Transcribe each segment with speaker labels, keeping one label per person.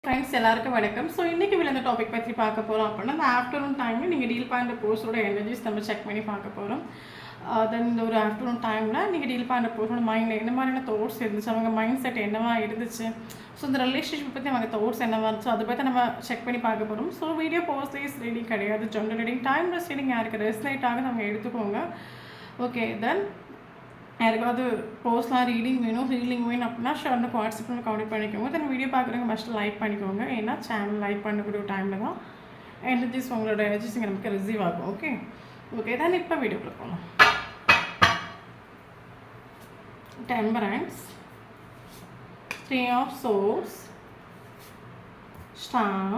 Speaker 1: Friends எல்லாருக்கும் வணக்கம். So இன்றைக்கி இந்த டாபிக் பற்றி பார்க்க போகிறோம் அப்படின்னா, அந்த ஆஃப்டர்நூன் டைமில் நீங்கள் டீல் பண்ணுற போர்ஸோட எனர்ஜிஸ் நம்ம செக் பண்ணி பார்க்க போகிறோம். தென் இந்த ஒரு ஆஃப்டர்நூன் டைமில் நீங்கள் டீல் பண்ணுற போர்ஸோட மைண்டில் என்ன மாதிரியான தாட்ஸ் இருந்துச்சு, அவங்க மைண்ட் செட் என்னவா இருந்துச்சு, ஸோ இந்த ரிலேஷன்ஷிப் பற்றி அவங்க தாட்ஸ் என்னவா இருந்துச்சு, அதை பற்றி நம்ம செக் பண்ணி பார்க்க போகிறோம். ஸோ வீடியோ போஸ்டேஸ் ரீடிங் கிடையாது, ஜென்ரல் ரீடிங், டைம்லெஸ் ரீடிங் யாருக்கு ரெஸ்னைட்டாக நம்ம எடுத்துக்கோங்க. ஓகே, தென் யாருக்காவது பர்சனலாக ரீடிங் வேணும், ஹீலிங் வேணும் அப்படின்னா ஷேர்னு வாட்ஸ்அப்பில் கவுண்ட் பண்ணிக்கோங்க. தென் வீடியோ பார்க்குறவங்க ஃபஸ்ட்டு லைக் பண்ணிக்கோங்க. ஏன்னா சேனல் லைக் பண்ணக்கூடிய டைமில் தான் எனர்ஜிஸ், உங்களோட எனர்ஜிஸ் இங்கே நமக்கு ரிசீவ் ஆகும். ஓகே ஓகே தான் இப்போ வீடியோக்குள்ள போகலாம். Temperance, 3 of Swords, Star,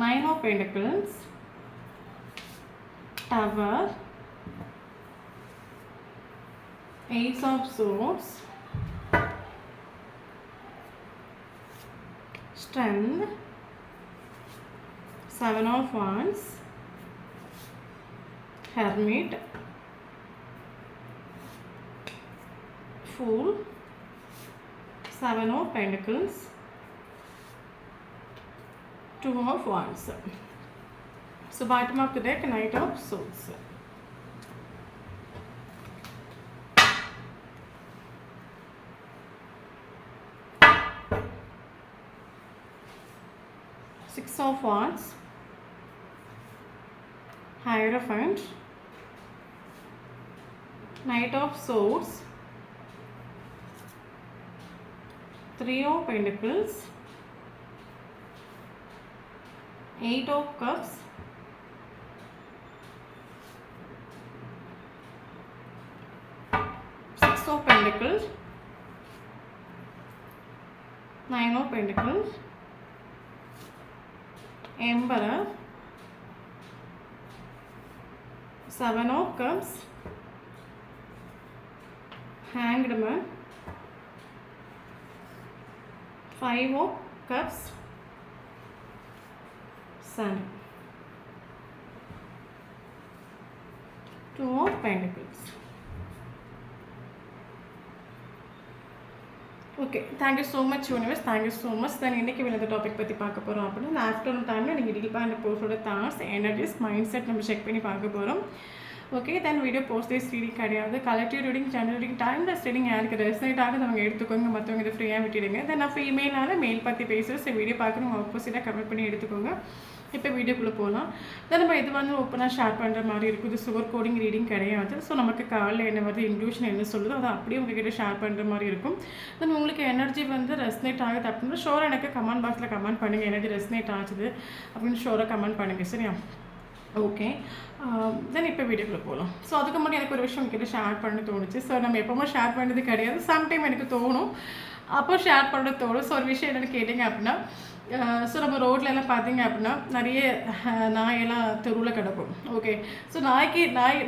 Speaker 1: 9 of Pentacles, Tower, Ace of Swords, Strength, 7 of Wands, Hermit, Fool, 7 of Pentacles, 2 of Wands. So bottom of the deck, Knight of Swords. Six of Wands, Hierophant, Knight of Swords, 3 of Pentacles, 8 of Cups, Six of Pentacles, 9 of Pentacles, Emperor, 7 of Cups, Hanged Man, 5 of Cups, Sun, 2 of Pentacles. Okay, thank you so much universe, thank you so much. Then இன்றைக்கி இந்த topic பற்றி பார்க்க போகிறோம் அப்படின்னா, இந்த afternoon டைமில் நீங்கள் deal பண்ணுற போர்ஸோட தாட்ஸ், எனர்ஜிஸ், மைண்ட் செட் நம்ம செக் பண்ணி பார்க்க போகிறோம். ஓகே, தென் வீடியோ போஸ்டேஸ் ரீடிங் கிடையாது, collective reading, general reading, timeless reading யாருக்கு ரெசனைட்டாக அவங்க எடுத்துக்கோங்க, மற்றவங்க இதை ஃப்ரீயாக விட்டுடுங்க. தென் நான் ஃபீமேலான மேல் பற்றி பேசுகிறேன். ஸோ வீடியோ பார்க்குறவங்க ஆப்போசிட்டாக கமெண்ட் பண்ணி எடுத்துக்கோங்க. இப்போ வீடியோக்குள்ளே போகலாம். தென் நம்ம இது ஓப்பனாக ஷேர் பண்ணுற மாதிரி இருக்கும். இது சுகர் கோடிங் ரீடிங் கிடையாது. ஸோ நமக்கு காலையில் என்ன வருது, இன்ட்யூஷன் என்ன சொல்லுதோ அதை அப்படியே உங்ககிட்ட ஷேர் பண்ணுற மாதிரி இருக்கும். தென் உங்களுக்கு எனர்ஜி ரெஸ்னேட் ஆகுது அப்படின்னா ஷோராக எனக்கு கமெண்ட் பாக்ஸில் கமெண்ட் பண்ணுங்கள், எனர்ஜி ரெஸ்னேட் ஆகுது அப்படின்னு ஷோராக கமெண்ட் பண்ணுங்கள், சரியா? ஓகே, தென் இப்போ வீடியோக்குள்ளே போகலாம். ஸோ அதுக்கு முன்னாடி எனக்கு ஒரு விஷயம் உங்ககிட்ட ஷேர் பண்ண தோணுச்சு. ஸோ நம்ம எப்போவுமே ஷேர் பண்ணது கிடையாது, சம்டைம் எனக்கு தோணும், அப்போ ஷேர் பண்ண தோணும். ஸோ ஒரு விஷயம் என்னென்னு கேட்டிங்க அப்படின்னா, ஸோ நம்ம ரோட்லலாம் பார்த்தீங்க அப்படின்னா நிறைய நாயெல்லாம் தெருவில் கிடக்கும். ஓகே, ஸோ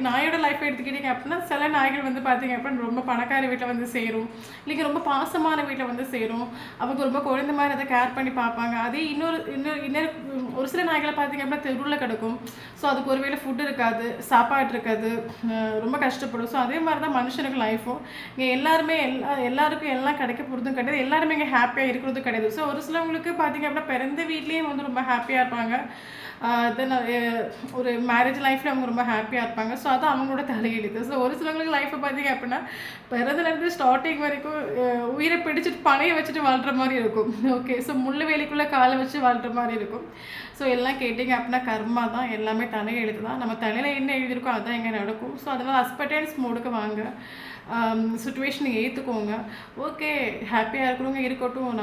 Speaker 1: நாயோட லைஃப்பை எடுத்துக்கிட்டிங்க அப்படின்னா சில நாய்கள் பார்த்தீங்க அப்படின்னா ரொம்ப பணக்கார வீட்டில் சேரும், இல்லைங்க ரொம்ப பாசமான வீட்டில் சேரும், அவங்க ரொம்ப குழந்தை மாதிரி அதை கேர் பண்ணி பார்ப்பாங்க. அதே இன்னொரு ஒரு சில நாய்களை பார்த்தீங்க அப்படின்னா தெருவில் கிடக்கும். ஸோ அதுக்கு ஒருவேளை ஃபுட்டு இருக்காது, சாப்பாடு இருக்காது, ரொம்ப கஷ்டப்படும். ஸோ அதே மாதிரி தான் மனுஷனுக்கு லைஃப்பும். இங்கே எல்லாருக்கும் எல்லாம் கிடைக்க போகிறதும் கிடையாது, எல்லாருமே இங்கே ஹாப்பியாக இருக்கிறதும் கிடையாது. ஸோ ஒரு சிலவங்களுக்கு பார்த்தீங்க அப்படின்னா பிறந்த வீட்லேயும் ரொம்ப ஹாப்பியாக இருப்பாங்க. தென் ஒரு மேரேஜ் லைஃப்பில் அவங்க ரொம்ப ஹாப்பியாக இருப்பாங்க. ஸோ அது அவங்களோட தலையெழுத்து. ஸோ ஒரு சிலவங்களுக்கு லைஃப்பை பார்த்தீங்க அப்படின்னா பிறந்தலேருந்து ஸ்டார்டிங் வரைக்கும் உயிரை பிடிச்சிட்டு பணையை வச்சுட்டு வாழ்கிற மாதிரி இருக்கும். ஓகே, ஸோ முள்ளு வேலைக்குள்ளே காலை வச்சு வாழ்கிற மாதிரி இருக்கும். ஸோ எல்லாம் கேட்டிங்க அப்படின்னா கர்மா தான், எல்லாமே தலையெழுத்து தான். நம்ம தலையில் என்ன எழுதியிருக்கோ அதுதான் இங்கே நடக்கும். ஸோ அதனால் அஸ்பெக்டன்ஸ் மோடுக்கு வாங்க, சுச்சுவேஷனை ஏற்றுக்கோங்க. ஓகே, ஹாப்பியாக இருக்கிறவங்க இருக்கட்டும்,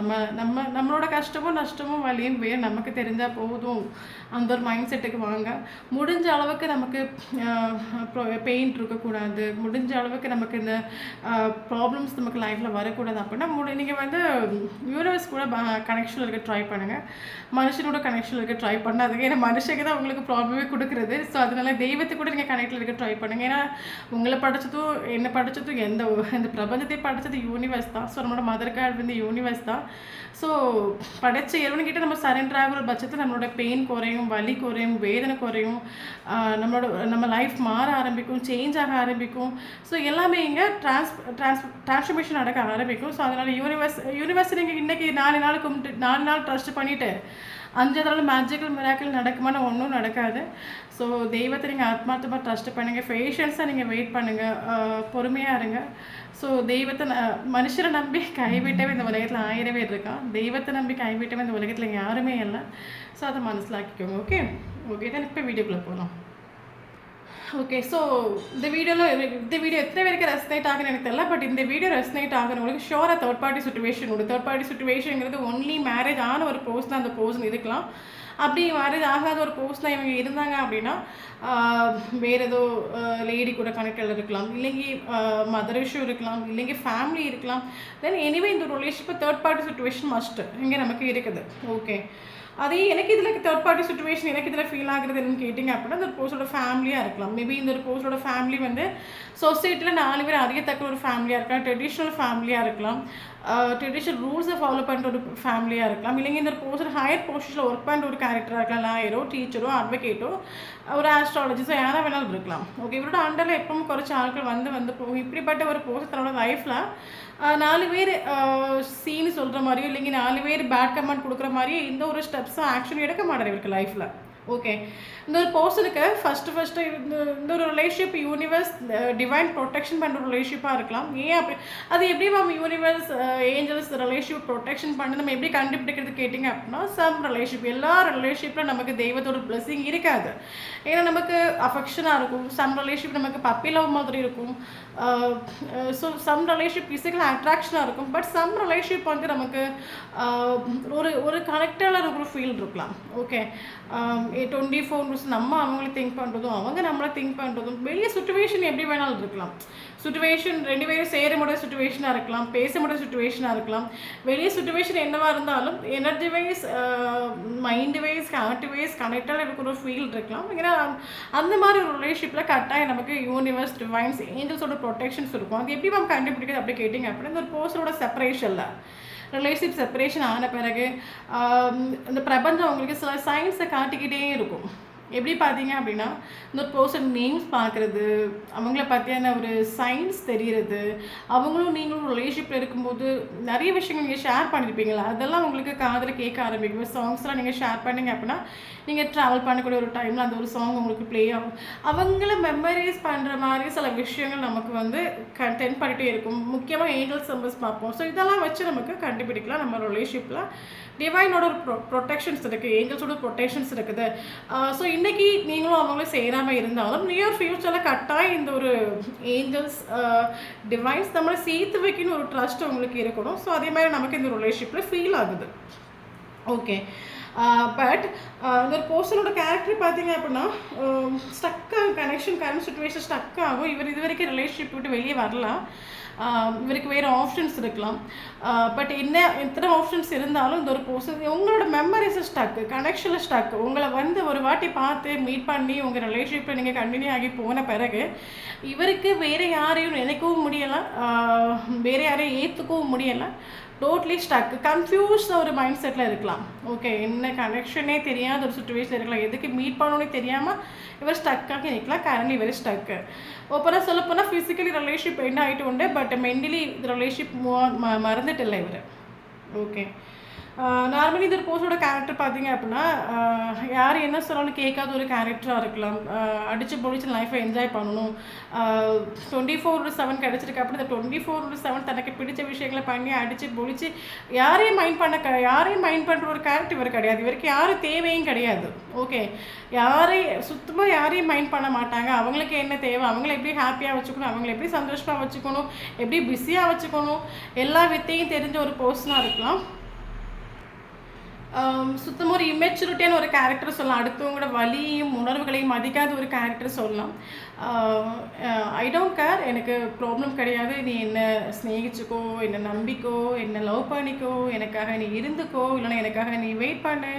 Speaker 1: நம்மளோட கஷ்டமும் நஷ்டமும் வலியும் நமக்கு தெரிஞ்சால் போதும், அந்த ஒரு மைண்ட் செட்டுக்கு வாங்க. முடிஞ்ச அளவுக்கு நமக்கு பெயின் இருக்கக்கூடாது, முடிஞ்ச அளவுக்கு நமக்கு இந்த ப்ராப்ளம்ஸ் நமக்கு லைஃப்பில் வரக்கூடாது அப்படின்னா நீங்கள் யூனிவர்ஸ் கூட கனெக்ஷன் இருக்க ட்ரை பண்ணுங்கள், மனுஷனோட கனெக்ஷன் இருக்க ட்ரை பண்ணாதுங்க. ஏன்னா மனுஷங்க தான் உங்களுக்கு ப்ராப்ளமே கொடுக்குறது. ஸோ அதனால தெய்வத்தை கூட நீங்கள் கனெக்டில் இருக்க ட்ரை பண்ணுங்கள். ஏன்னா உங்களை படித்ததும் என்ன படித்ததும் படைச்சதும் இந்த பிரபஞ்சத்தை படைச்சது யூனிவர்ஸ் தான். ஸோ நம்மளோட மதர் காட் வந்து யூனிவர்ஸ் தான். ஸோ படைச்ச இறைவன்கிட்ட நம்ம சரண்டர் ஆகிற பட்சத்தில் நம்மளோட பெயின் குறையும், வலி குறையும், வேதனை குறையும், நம்ம லைஃப் மாற ஆரம்பிக்கும், சேஞ்ச் ஆக ஆரம்பிக்கும். ஸோ எல்லாமே இங்கே டிரான்ஸ்ஃபர்மேஷன் நடக்க ஆரம்பிக்கும். ஸோ அதனால் யூனிவர்ஸ் நீங்கள் இன்றைக்கி 4 நாள் கும்பிட்டு 4 நாள் ட்ரஸ்ட் பண்ணிவிட்டு 5வது நாள் மேஜிக்கல் மிராக்கிள் நடக்குமான்னு ஒன்றும் நடக்காது. ஸோ தெய்வத்தை நீங்கள் ஆத்மார்த்தமாக ட்ரஸ்ட் பண்ணுங்கள், பேஷன்ஸாக நீங்கள் வெயிட் பண்ணுங்கள், பொறுமையாக இருங்க. ஸோ தெய்வத்தை மனுஷரை நம்பி கைவிட்டவே இந்த உலகத்தில் 1000 பேர் இருக்கான். தெய்வத்தை நம்பி கைவிட்டவே இந்த உலகத்தில் யாருமே இல்லை. ஸோ அதை மனசிலாக்கிக்கோங்க. ஓகே தான் இப்போ வீடியோக்குள்ளே போகலாம். ஓகே, ஸோ இந்த வீடியோ எத்தனை பேருக்கு ரெஸ்னேட் ஆகுன்னு எனக்கு தெரியல. பட் இந்த வீடியோ ரெஸ்னேட் ஆகுறவங்களுக்கு ஷோராக தேர்ட் பார்ட்டி சுச்சுவேஷனுங்கிறது ஒன்லி மேரேஜ் ஆன ஒரு பர்சன் அந்த பர்சன் இருக்கலாம். அப்படி மேரேஜ் ஆகாத ஒரு பர்சனாக இவங்க இருந்தாங்க அப்படின்னா வேறு ஏதோ லேடி கூட கனெக்டில் இருக்கலாம், இல்லைங்கி மதர் இஷ்யூ இருக்கலாம், இல்லைங்கி ஃபேமிலி இருக்கலாம். தென் எனிவே இந்த relationship third party situation must இங்கே நமக்கு இருக்குது. ஓகே, அதே எனக்கு இதில் தேர்ட் பார்ட்டி சுச்சுவேஷன் எனக்கு இதில் ஃபீல் ஆகுறது என்னன்னு கேட்டிங்க அப்படின்னா இந்த ஒரு பர்சனோட ஃபேமிலியாக இருக்கலாம். மேபி இந்த ஒரு பர்சனோட ஃபேமிலி வந்து சொசைட்டியில் 4 பேர் அறியத்தக்க ஒரு ஃபேமிலியாக இருக்கலாம், ட்ரெடிஷ்னல் ஃபேமிலியாக இருக்கலாம், ட்ரெடிஷ்னல் ரூல்ஸை ஃபாலோ பண்ணுற ஒரு ஃபேமிலியாக இருக்கலாம், இல்லைங்க இந்த ஒரு பர்சன் ஹையர் பொசிஷனில் ஒர்க் பண்ணுற ஒரு கேரக்டராக இருக்கலாம், லாயரோ, டீச்சரோ, அட்வொகேட்டோ, ஒரு ஆஸ்ட்ராலஜிஸோ யாராக வேணாலும் இருக்கலாம். ஓகே, இவரோட அண்டரில் எப்பவும் குறைச்ச ஆட்கள் வந்து போகும். இப்படிப்பட்ட ஒரு பர்சன் தன்னோட லைஃப்பில் 4 பேர் சீனு சொல்கிற மாதிரியோ இல்லைங்க 4 பேர் பேட் கமெண்ட் கொடுக்குற மாதிரியே இந்த ஒரு ஸ்டெப்ஸும் ஆக்ஷன் எடுக்க மாட்டார் இவருக்கு லைஃப்பில். ஓகே, இந்த ஒரு பர்சனுக்கு ஃபஸ்ட்டு இந்த ஒரு ரிலேஷன்ஷிப் யூனிவர்ஸ் டிவைன் ப்ரொடெக்ஷன் பண்ணுற ரிலேஷன்ஷிப்பாக இருக்கலாம். ஏன் அப்படி அது எப்படி நம்ம யூனிவர்ஸ் ஏஞ்சல்ஸ் ரிலேஷன்ஷிப் ப்ரொடெக்ஷன் பண்ணி நம்ம எப்படி கண்டுபிடிக்கிறது கேட்டிங்க அப்படின்னா சம் ரிலேஷன்ஷிப் எல்லா ரிலேஷன்ஷிப்பில் நமக்கு தெய்வத்தோட பிளெஸிங் இருக்காது. ஏன்னா நமக்கு அஃபெக்ஷனாக இருக்கும், சம் ரிலேஷன்ஷிப் நமக்கு பப்பி லவ் மாதிரி இருக்கும், ஸோ சம் ரிலேஷன்ஷிப் ஃபிசிக்கல் அட்ராக்ஷனாக இருக்கும். பட் சம் ரிலேஷன்ஷிப் வந்து நமக்கு ஒரு கனெக்டான ஒரு ஃபீல் இருக்கலாம். ஓகே, 24 நம்ம அவங்கள திங்க் பண்ணுறதும் அவங்க நம்மளை திங்க் பண்ணுறதும் வெளியே சுச்சுவேஷன் எப்படி வேணாலும் இருக்கலாம். சுச்சுவேஷன் 2 பேரும் சேர முடிய சுச்சுவேஷனாக இருக்கலாம், பேச முடிய சுச்சுவேஷனாக இருக்கலாம். வெளியே சுச்சுவேஷன் என்னவாக இருந்தாலும் energy wise, mind wise, heart wise கனெக்டாக இருக்கிற ஒரு ஃபீல் இருக்கலாம். ஏன்னா அந்த மாதிரி ஒரு ரிலேஷன்ஷிப்பில் கரெக்டாக நமக்கு யூனிவர்ஸ் டிவைன்ஸ் ஏஞ்சல்ஸோட ப்ரொடெக்ஷன்ஸ் இருக்கும். அது எப்படி நம்ம கண்டுபிடிக்கிறது அப்படி கேட்டிங்க அப்படின்னா இந்த ஒரு பர்சனோட செப்பரேஷனில் ரிலேஷன்ஷிப் செப்பரேஷன் ஆன பிறகு இந்த பிரபஞ்சம் அவங்களுக்கு சில சயின்ஸை காட்டிக்கிட்டே இருக்கும். எப்படி பார்த்தீங்க அப்படின்னா இந்த ஒரு பர்சன் நேம்ஸ் பார்க்குறது, அவங்கள பற்றியான ஒரு சயின்ஸ் தெரிகிறது, அவங்களும் நீங்களும் ரிலேஷன்ஷிப்பில் இருக்கும்போது நிறைய விஷயங்கள் நீங்கள் ஷேர் பண்ணியிருப்பீங்களா, அதெல்லாம் உங்களுக்கு காதில் கேட்க ஆரம்பிக்கும். சாங்ஸ்லாம் நீங்கள் ஷேர் பண்ணிங்க அப்படின்னா நீங்கள் ட்ராவல் பண்ணக்கூடிய ஒரு டைமில் அந்த ஒரு சாங் உங்களுக்கு ப்ளே ஆகும். அவங்கள மெமரிஸ் பண்ணுற மாதிரி சில விஷயங்கள் நமக்கு வந்து டென் பண்ணிகிட்டே இருக்கும். முக்கியமாக ஏஞ்சல் சிம்பல்ஸ் பார்ப்போம். ஸோ இதெல்லாம் வச்சு நமக்கு கண்டுபிடிக்கலாம் நம்ம ரிலேஷன்ஷிப்பில் டிவைனோட ஒரு ப்ரொடெக்ஷன்ஸ் இருக்குது, ஏஞ்சல்ஸோட ப்ரொடெக்ஷன்ஸ் இருக்குது. ஸோ இன்றைக்கி நீங்களும் அவங்களும் சேராமல் இருந்தாலும் நியர் ஃபியூச்சரில் கட்டாயம் இந்த ஒரு ஏஞ்சல்ஸ் டிவைன்ஸ் நம்மளை சேர்த்து வைக்கணும் ஒரு ட்ரஸ்ட் உங்களுக்கு இருக்கணும். ஸோ அதே மாதிரி நமக்கு இந்த ரிலேஷன்ஷிப்பில் ஃபீல் ஆகுது. ஓகே, பட் இந்த ஒரு பர்சனோட கேரக்டர் பார்த்தீங்க அப்படின்னா ஸ்டக் ஆகும், கனெக்ஷன் கரண்ட் சுச்சுவேஷன் ஸ்டக் ஆகும். இவர் இது வரைக்கும் ரிலேஷன்ஷிப் விட்டு வெளியே வரலாம், இவருக்கு வேறு ஆப்ஷன்ஸ் இருக்கலாம். பட் எத்தனை ஆப்ஷன்ஸ் இருந்தாலும் இந்த ஒரு பர்சன் உங்களோட மெமரிஸை ஸ்டக்கு, கனெக்ஷனில் ஸ்டக். உங்களை வந்து ஒரு வாட்டி பார்த்து மீட் பண்ணி உங்கள் ரிலேஷன்ஷிப்பில் நீங்கள் கண்டினியூ ஆகி போன பிறகு இவருக்கு வேறு யாரையும் நினைக்கவும் முடியலை, வேறு யாரையும் ஏற்றுக்கவும் முடியலை, டோட்லி ஸ்டக், கன்ஃபியூஸ்டாக ஒரு மைண்ட் செட்டில் இருக்கலாம். ஓகே, என்ன கனெக்ஷனே தெரியாத ஒரு சுச்சுவேஷன் இருக்கலாம், எதுக்கு மீட் பண்ணணும்னே தெரியாமல் இவர் ஸ்டக்காகி நிற்கலாம். கரண்ட்லி இவர் ஸ்டக்கு. ஓப்பனாக சொல்லப்போனால் ஃபிசிக்கலி ரிலேஷன்ஷிப் எண்ட் ஆகிட்டு உண்டு, பட் மென்டலி ரிலேஷன்ஷிப் மறந்துட்டு இல்லை இவர். ஓகே, நார்மலி இந்த ஒரு பர்சனோட கேரக்டர் பார்த்தீங்க அப்படின்னா யார் என்ன சொன்னாலும் கேட்காத ஒரு கேரக்டராக இருக்கலாம். அடித்து பொடிச்சு லைஃப்பை என்ஜாய் பண்ணணும், 24/7 கிடச்சிருக்கு. அப்படி இந்த 24/7 தனக்கு பிடிச்ச விஷயங்களை பண்ணி அடித்து பொடிச்சு யாரையும் மைண்ட் பண்ணுற ஒரு கேரக்டர் இவர் கிடையாது. இவருக்கு யாரும் தேவையும் கிடையாது. ஓகே, சுத்தமாக யாரையும் மைண்ட் பண்ண மாட்டாங்க. அவங்களுக்கு என்ன தேவை, அவங்கள எப்படி ஹாப்பியாக வச்சுக்கணும், அவங்கள எப்படி சந்தோஷமாக வச்சுக்கணும், எப்படி பிஸியாக வச்சுக்கணும், எல்லா வித்தையும் தெரிஞ்ச ஒரு பர்சனாக இருக்கலாம். சுத்தமாக ஒரு இமெச்சூரிட்டியான ஒரு கேரக்டர் சொல்லலாம். அடுத்தவங்களோட வலியையும் உணர்வுகளையும் மதிக்காத ஒரு கேரக்டர் சொல்லலாம். ஐ டோன்ட் கேர், எனக்கு ப்ராப்ளம் கிடையாது. நீ என்ன ஸ்நேகிச்சுக்கோ, என்னை நம்பிக்கோ, என்னை லவ் பண்ணிக்கோ, எனக்காக நீ இருந்துக்கோ, இல்லைனா எனக்காக நீ வெயிட் பண்ணு,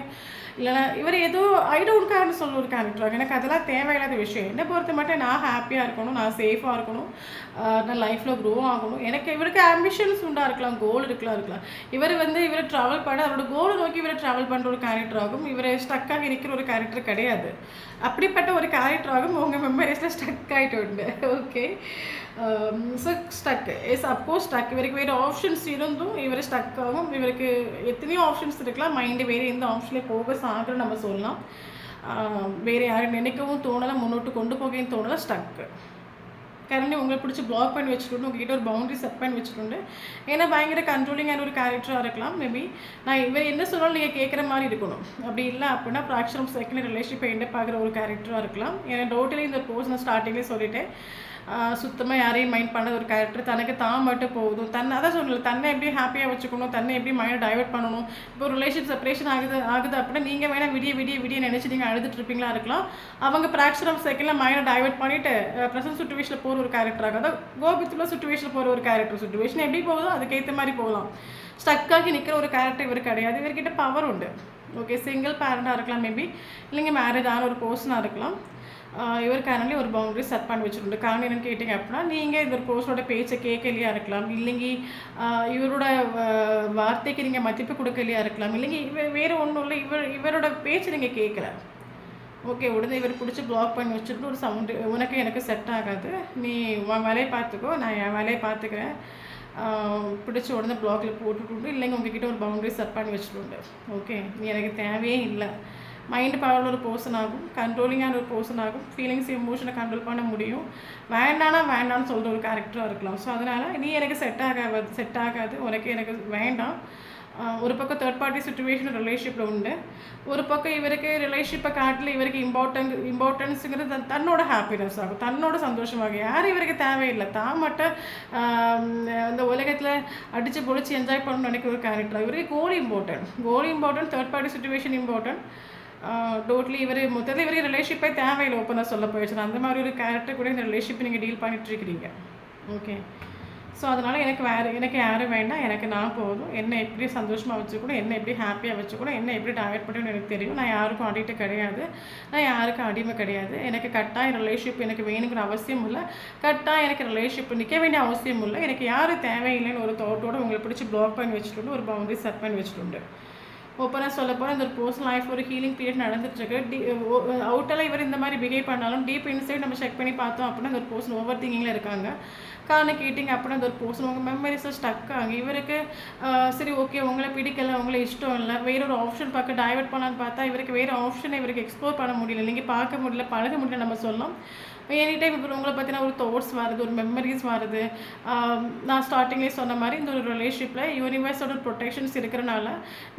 Speaker 1: இல்லைனா இவர் ஏதோ ஐ டோன்ட் கேர்னு சொல்ல ஒரு கேரக்டர். எனக்கு அதெல்லாம் தேவையில்லாத விஷயம். என்னை பொறுத்த மட்டும் நான் ஹாப்பியாக இருக்கணும், நான் சேஃபாக இருக்கணும், நான் லைஃப்பில் க்ரோ ஆகணும். எனக்கு இவருக்கு ஆம்பிஷன்ஸ் உண்டாக இருக்கலாம், கோல் இருக்கலாம். இவர் ட்ராவல் பண்ண அவரோட கோலை நோக்கி இவர் ட்ராவல் பண்ணுற ஒரு கேரக்டர் ஆகும். இவர் ஸ்டக்காக இருக்கிற ஒரு கேரக்டர் கிடையாது. அப்படிப்பட்ட ஒரு கேரக்டர் ஆகும் உங்கள் மெமரிஸில் ஸ்டக் ஆகிட்டு உண்டு. Okay, so stuck is of course stuck. இவருக்கு வேறு ஆப்ஷன்ஸ் இருந்தும் இவர் ஸ்டக் ஆகும். இவருக்கு எத்தனையோ ஆப்ஷன்ஸ் இருக்கலாம், மைண்டு வேறு எந்த ஆப்ஷன்லேயே ஃபோக்கஸ் ஆகுன்னு நம்ம சொல்லலாம். வேறு யாரும் நினைக்கவும் தோணலை, முன்னோட்டு கொண்டு போகவும் தோணலை, ஸ்டக்கு. கரண்டி உங்களை பிடிச்சி பிளாக் பண்ணி வச்சுட்டு உங்ககிட்ட ஒரு பவுண்டரி செட் பண்ணி வச்சுட்டு, ஏன்னா பயங்கர கண்ட்ரோலிங்கான ஒரு கேரக்டராக இருக்கலாம். மேபி நான் இவர் என்ன சொன்னாலும் நீங்கள் கேட்குற மாதிரி இருக்கணும். அப்படி இல்லை அப்படின்னா ஃப்ராக்ஷன் ஆஃப் செகண்ட் ரிலேஷன்ஷிப்பை எண்டை பார்க்குற ஒரு கேரக்டராக இருக்கலாம். ஏன்னா டோட்டலி இந்த போர்ஸ் நான் ஸ்டார்டிங்லேயே சொல்லிட்டேன், சுத்தமாக யாரையும் மைண்ட் பண்ண ஒரு கேரக்டர், தனக்கு தான் மட்டும் போதும், அதான் சொல்லலை, தன்னை எப்படி ஹாப்பியாக வச்சுக்கணும், தன்னை எப்படி மைண்டை டைவர்ட் பண்ணணும். இப்போ ரிலேஷன் செப்பரேஷன் ஆகுது அப்படின்னா நீங்கள் வேணால் விடிய நினச்சி நீங்கள் அழுதுட்டு இருப்பீங்களா இருக்கலாம். அவங்க ஃப்ராக்ஷன் ஆஃப் செகண்டில் மைண்டை டைவர்ட் பண்ணிவிட்டு ப்ரெசன்ட் சுச்சுவேஷனில் போகிற ஒரு கேரக்டராக, அதாவது கோபித்துள்ள சுச்சுவேஷனில் போகிற ஒரு கேரக்டர். சுச்சுவேஷன் எப்படி போகுதோ அதுக்கேற்ற மாதிரி போகலாம். ஸ்டக்காகி நிற்கிற ஒரு கேரக்டர் இவர் கிடையாது. இவர்கிட்ட பவர் உண்டு. ஓகே, சிங்கிள் பேரண்டாக இருக்கலாம், மேபி இல்லைங்க மேரேஜ் ஆன ஒரு பர்சனாக இருக்கலாம். இவர் கரண்ட்லி ஒரு பவுண்டரி செட் பண்ணி வச்சுருண்டு. காரணம் என்னென்னு கேட்டிங்க அப்படின்னா, நீங்கள் இந்த பர்சனோட பேச்சை கேட்கலையா இருக்கலாம், இல்லைங்க இவரோட வார்த்தைக்கு நீங்கள் மதிப்பு கொடுக்கலையா இருக்கலாம், இல்லைங்க வேறு ஒன்றும் இல்லை, இவரோட பேச்சு நீங்கள் கேட்கல. ஓகே, உடனே இவர் பிடிச்சி பிளாக் பண்ணி வச்சுட்டு ஒரு சவுண்டு, உனக்கு எனக்கு செட் ஆகாது, நீ உன் வேலையை பார்த்துக்கோ, நான் என் வேலையை பார்த்துக்கிறேன், பிடிச்சி உடனே பிளாக்கில் போட்டுட்டு, இல்லைங்க உங்ககிட்ட ஒரு பவுண்டரி செட் பண்ணி வச்சுட்டு, ஓகே நீ எனக்கு தேவையே இல்லை. மைண்டு பவரில் ஒரு பர்சன் ஆகும், கண்ட்ரோலிங்கான ஒரு பர்சன் ஆகும், ஃபீலிங்ஸ் எமோஷனை கண்ட்ரோல் பண்ண முடியும். வேண்டான்னு சொல்கிற ஒரு கேரக்டராக இருக்கலாம். ஸோ அதனால் நீ எனக்கு செட் ஆகாது, உனக்கு எனக்கு வேண்டாம். ஒரு பக்கம் தேர்ட் பார்ட்டி சுச்சுவேஷன் ரிலேஷன்ஷிப்பில் உண்டு. ஒரு பக்கம் இவருக்கு ரிலேஷன்ஷிப்பை காட்டில் இவருக்கு இம்பார்ட்டன்ஸுங்கிறது தன்னோட ஹாப்பினஸ் ஆகும், தன்னோட சந்தோஷமாகும். யாரும் இவருக்கு தேவையில்லை, தான் மட்டும் இந்த உலகத்தில் அடித்து பொழிச்சு என்ஜாய் பண்ணணும்னு நினைக்கிற ஒரு கேரக்டர். இவருக்கு goal important, third party situation important. Totally மொத்தத்தில் இவருக்கு ரிலேஷன்ஷிப்பே தேவையில்லை, ஓப்பனாக சொல்ல போயிடுச்சு. அந்த மாதிரி ஒரு கேரக்டர் கூட இந்த ரிலேஷன்ஷிப் நீங்கள் டீல் பண்ணிட்டுருக்கிறீங்க. ஓகே, ஸோ அதனால் எனக்கு யாரும் வேண்டாம், எனக்கு நான் போதும், என்னை எப்படி சந்தோஷமாக வச்சுக்கணும், என்னை எப்படி ஹாப்பியாக வச்சுக்கணும், என்னை எப்படி டைவர்ட் பண்ணணும்னு எனக்கு தெரியும். நான் யாருக்கும் அடிக்ட் கிடையாது, நான் யாருக்கும் அடிமை கிடையாது. எனக்கு கட்டாயம் ரிலேஷன்ஷிப் எனக்கு வேணுங்கிற அவசியம் இல்லை, கட்டாயம் எனக்கு ரிலேஷன்ஷிப் நிற்க வேண்டிய அவசியம் இல்லை. எனக்கு யாரும் தேவையில்லைன்னு ஒரு தாட்டோடு உங்களை பிடிச்சி பிளாக் பண்ணி வச்சுட்டு ஒரு பவுண்டரி செட் பண்ணி வச்சுட்டு, ஓப்பனாக சொல்ல போனால் இந்த ஒரு பர்சனல் லைஃப் ஒரு ஹீலிங் பீரியட் நடந்துட்டுருக்கு. அவுட்டெல்லாம் இவர் இந்த மாதிரி பிஹேவ் பண்ணாலும் டீப் இன்சைட் நம்ம செக் பண்ணி பார்த்தோம் அப்படின்னா அந்த ஒரு பர்சன் ஓவர் திங்கிங்கில் இருக்காங்க. காரணம் கேட்டிங்க அப்படின்னா அந்த ஒரு பர்சன் உங்கள் மெமரிஸை ஸ்டக் ஆகி இவருக்கு சரி ஓகே உங்களை பிடிக்கலை, உங்களை இஷ்டம் இல்லை, வேறொரு ஆப்ஷன் பார்க்க டைவர்ட் பண்ணலான்னு பார்த்தா இவருக்கு வேறு ஆப்ஷனை இவருக்கு எக்ஸ்ப்ளோர் பண்ண முடியல, நீங்கள் பார்க்க முடியல, பழக முடியல நம்ம சொல்லலாம். எனி டைம் இப்போ உங்களை பற்றின ஒரு தாட்ஸ் வருது, ஒரு மெமரிஸ் வருது. நான் ஸ்டார்டிங்லேயே சொன்ன மாதிரி இந்த ஒரு ரிலேஷன்ஷிப்பில் யூனிவர்ஸோட ப்ரொடெக்ஷன்ஸ் இருக்கிறனால